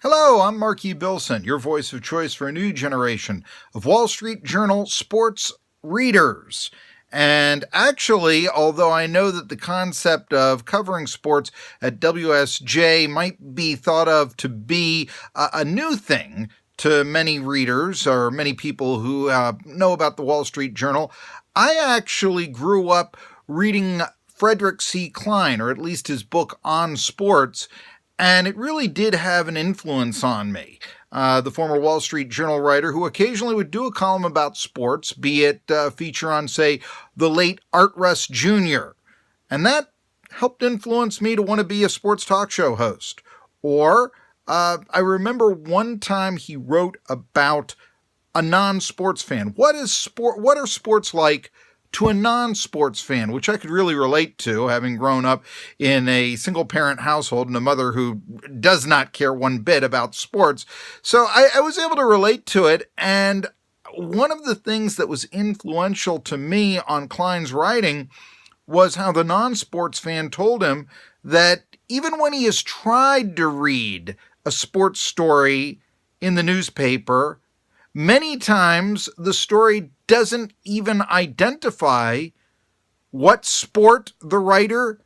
Hello, I'm Marky Bilson, your voice of choice for a new generation of Wall Street Journal sports readers. And actually, although I know that the concept of covering sports at WSJ might be thought of to be a new thing to many readers or many people who know about the Wall Street Journal, I actually grew up reading Frederick C. Klein, or at least his book on sports, and it really did have an influence on me. The former Wall Street Journal writer who occasionally would do a column about sports, be it a feature on, say, the late Art Russ Jr., and that helped influence me to want to be a sports talk show host. Or I remember one time he wrote about a non-sports fan. What are sports like to a non-sports fan, which I could really relate to, having grown up in a single-parent household and a mother who does not care one bit about sports. So I was able to relate to it, and one of the things that was influential to me on Klein's writing was how the non-sports fan told him that even when he has tried to read a sports story in the newspaper, many times the story doesn't even identify what sport the writer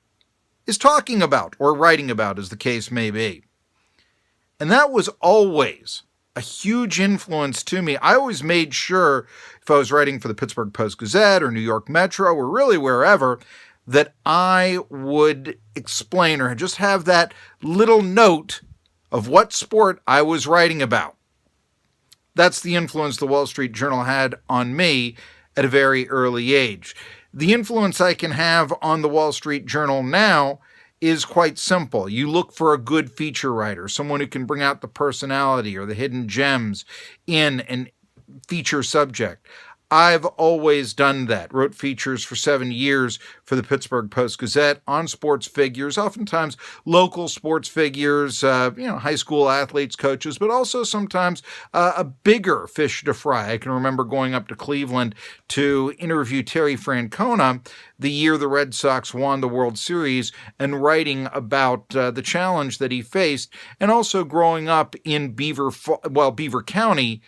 is talking about or writing about, as the case may be. And that was always a huge influence to me. I always made sure, if I was writing for the Pittsburgh Post-Gazette or New York Metro or really wherever, that I would explain or just have that little note of what sport I was writing about. That's the influence the Wall Street Journal had on me at a very early age. The influence I can have on the Wall Street Journal now is quite simple. You look for a good feature writer, someone who can bring out the personality or the hidden gems in an feature subject. I've always done that. Wrote features for 7 years for the Pittsburgh Post-Gazette on sports figures, oftentimes local sports figures, high school athletes, coaches, but also sometimes a bigger fish to fry. I can remember going up to Cleveland to interview Terry Francona the year the Red Sox won the World Series and writing about the challenge that he faced, and also growing up in Beaver County,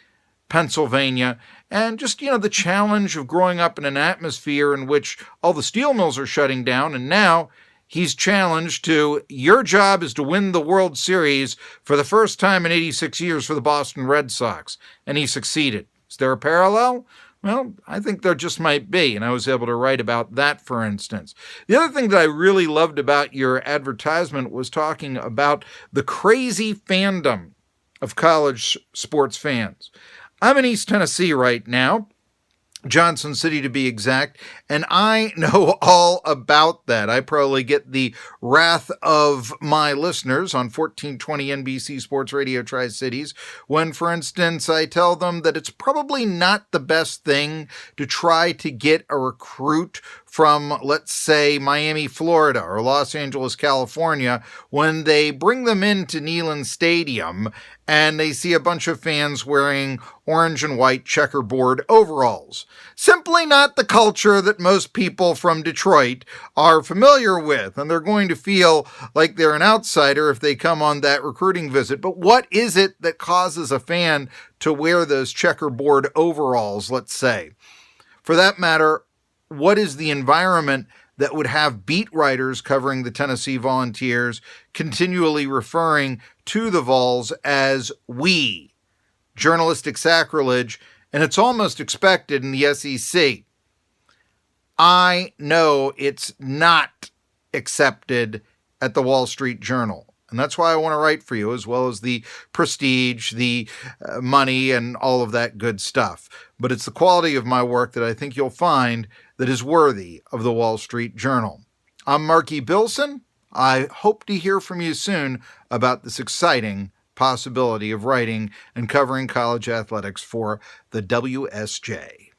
Pennsylvania, and just, the challenge of growing up in an atmosphere in which all the steel mills are shutting down, and now he's challenged to, your job is to win the World Series for the first time in 86 years for the Boston Red Sox, and he succeeded. Is there a parallel? Well, I think there just might be, and I was able to write about that, for instance. The other thing that I really loved about your advertisement was talking about the crazy fandom of college sports fans. I'm in East Tennessee right now, Johnson City to be exact, and I know all about that. I probably get the wrath of my listeners on 1420 NBC Sports Radio Tri-Cities when, for instance, I tell them that it's probably not the best thing to try to get a recruit from, let's say, Miami, Florida, or Los Angeles, California, when they bring them into Neyland Stadium and they see a bunch of fans wearing orange and white checkerboard overalls. Simply not the culture that most people from Detroit are familiar with, and they're going to feel like they're an outsider if they come on that recruiting visit. But what is it that causes a fan to wear those checkerboard overalls, let's say? For that matter, what is the environment that would have beat writers covering the Tennessee Volunteers continually referring to the Vols as we? Journalistic sacrilege, and it's almost expected in the SEC. I know it's not accepted at the Wall Street Journal. And that's why I want to write for you, as well as the prestige, the money, and all of that good stuff. But it's the quality of my work that I think you'll find that is worthy of the Wall Street Journal. I'm Marky Bilson. I hope to hear from you soon about this exciting possibility of writing and covering college athletics for the WSJ.